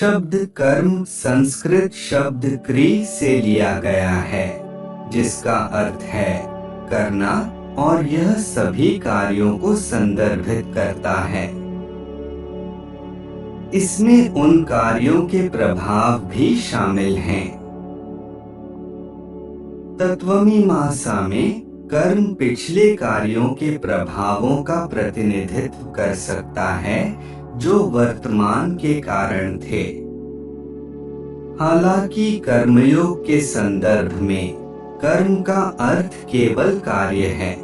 शब्द कर्म संस्कृत शब्द क्री से लिया गया है, जिसका अर्थ है करना, और यह सभी कार्यों को संदर्भित करता है। इसमें उन कार्यों के प्रभाव भी शामिल हैं। तत्वमीमांसा में कर्म पिछले कार्यों के प्रभावों का प्रतिनिधित्व कर सकता है जो वर्तमान के कारण थे। हालांकि कर्मयोग के संदर्भ में कर्म का अर्थ केवल कार्य है।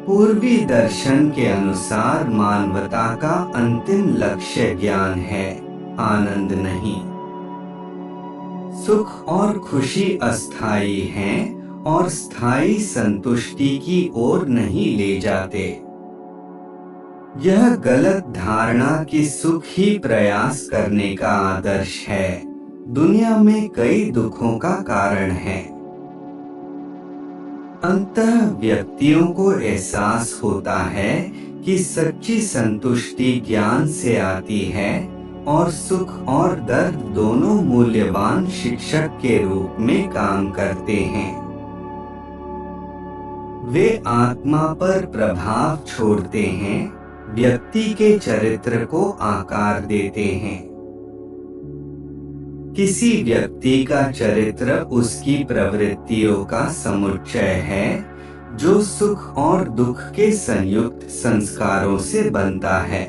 पूर्वी दर्शन के अनुसार मानवता का अंतिम लक्ष्य ज्ञान है, आनंद नहीं। सुख और खुशी अस्थायी हैं और स्थायी संतुष्टि की ओर नहीं ले जाते। यह गलत धारणा कि सुख ही प्रयास करने का आदर्श है, दुनिया में कई दुखों का कारण है। अंततः व्यक्तियों को एहसास होता है कि सच्ची संतुष्टि ज्ञान से आती है और सुख और दर्द दोनों मूल्यवान शिक्षक के रूप में काम करते हैं। वे आत्मा पर प्रभाव छोड़ते हैं, व्यक्ति के चरित्र को आकार देते हैं। किसी व्यक्ति का चरित्र उसकी प्रवृत्तियों का समुच्चय है, जो सुख और दुख के संयुक्त संस्कारों से बनता है।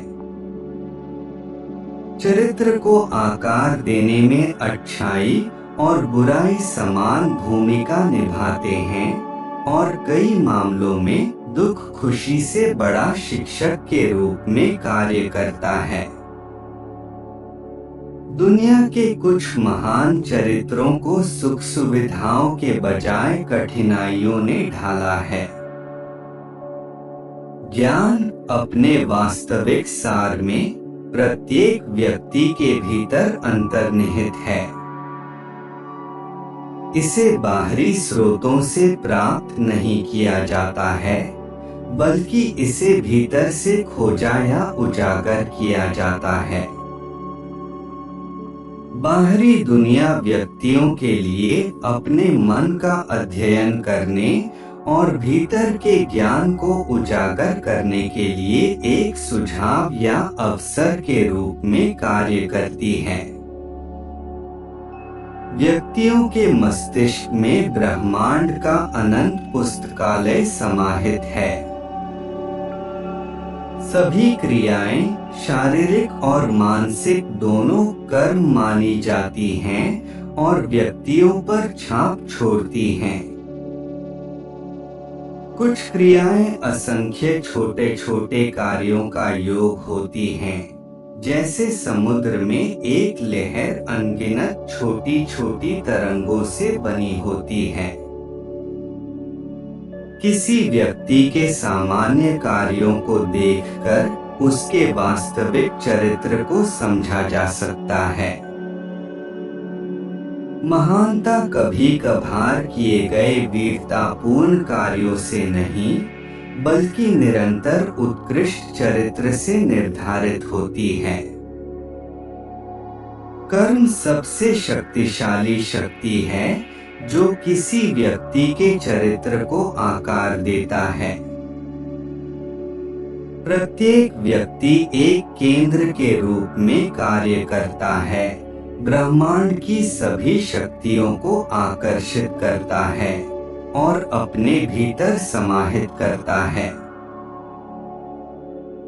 चरित्र को आकार देने में अच्छाई और बुराई समान भूमिका निभाते हैं और कई मामलों में दुख खुशी से बड़ा शिक्षक के रूप में कार्य करता है। दुनिया के कुछ महान चरित्रों को सुख सुविधाओं के बजाय कठिनाइयों ने ढाला है। ज्ञान अपने वास्तविक सार में प्रत्येक व्यक्ति के भीतर अंतर्निहित है। इसे बाहरी स्रोतों से प्राप्त नहीं किया जाता है, बल्कि इसे भीतर से खोजा या उजागर किया जाता है। बाहरी दुनिया व्यक्तियों के लिए अपने मन का अध्ययन करने और भीतर के ज्ञान को उजागर करने के लिए एक सुझाव या अवसर के रूप में कार्य करती है। व्यक्तियों के मस्तिष्क में ब्रह्मांड का अनंत पुस्तकालय समाहित है। सभी क्रियाएं शारीरिक और मानसिक दोनों कर्म मानी जाती हैं और व्यक्तियों पर छाप छोड़ती हैं। कुछ क्रियाएं असंख्य छोटे छोटे कार्यों का योग होती हैं, जैसे समुद्र में एक लहर अनगिनत छोटी छोटी तरंगों से बनी होती है। किसी व्यक्ति के सामान्य कार्यों को देखकर उसके वास्तविक चरित्र को समझा जा सकता है। महानता कभी कभार किए गए वीरतापूर्ण कार्यों से नहीं, बल्कि निरंतर उत्कृष्ट चरित्र से निर्धारित होती है। कर्म सबसे शक्तिशाली शक्ति है जो किसी व्यक्ति के चरित्र को आकार देता है। प्रत्येक व्यक्ति एक केंद्र के रूप में कार्य करता है, ब्रह्मांड की सभी शक्तियों को आकर्षित करता है और अपने भीतर समाहित करता है।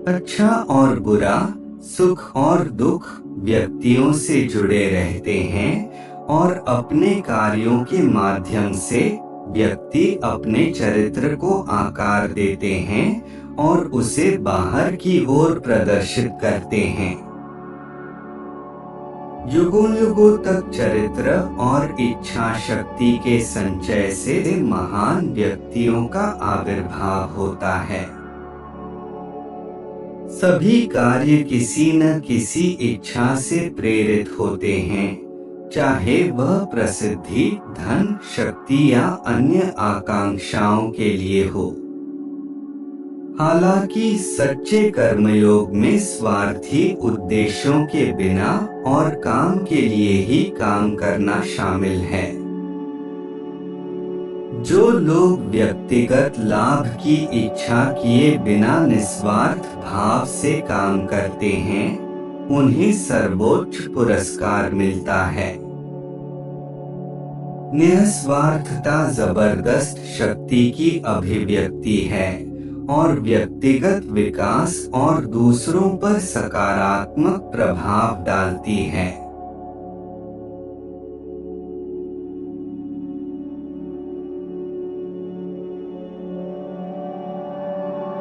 अच्छा और बुरा, सुख और दुख व्यक्तियों से जुड़े रहते हैं और अपने कार्यों के माध्यम से व्यक्ति अपने चरित्र को आकार देते हैं और उसे बाहर की ओर प्रदर्शित करते हैं। युगों युगों तक चरित्र और इच्छा शक्ति के संचय से महान व्यक्तियों का आविर्भाव होता है। सभी कार्य किसी न किसी इच्छा से प्रेरित होते हैं, चाहे वह प्रसिद्धि, धन, शक्ति या अन्य आकांक्षाओं के लिए हो। हालांकि सच्चे कर्मयोग में स्वार्थी उद्देश्यों के बिना और काम के लिए ही काम करना शामिल है। जो लोग व्यक्तिगत लाभ की इच्छा किए बिना निस्वार्थ भाव से काम करते हैं, उन्हें सर्वोच्च पुरस्कार मिलता है। निस्वार्थता जबरदस्त शक्ति की अभिव्यक्ति है और व्यक्तिगत विकास और दूसरों पर सकारात्मक प्रभाव डालती है।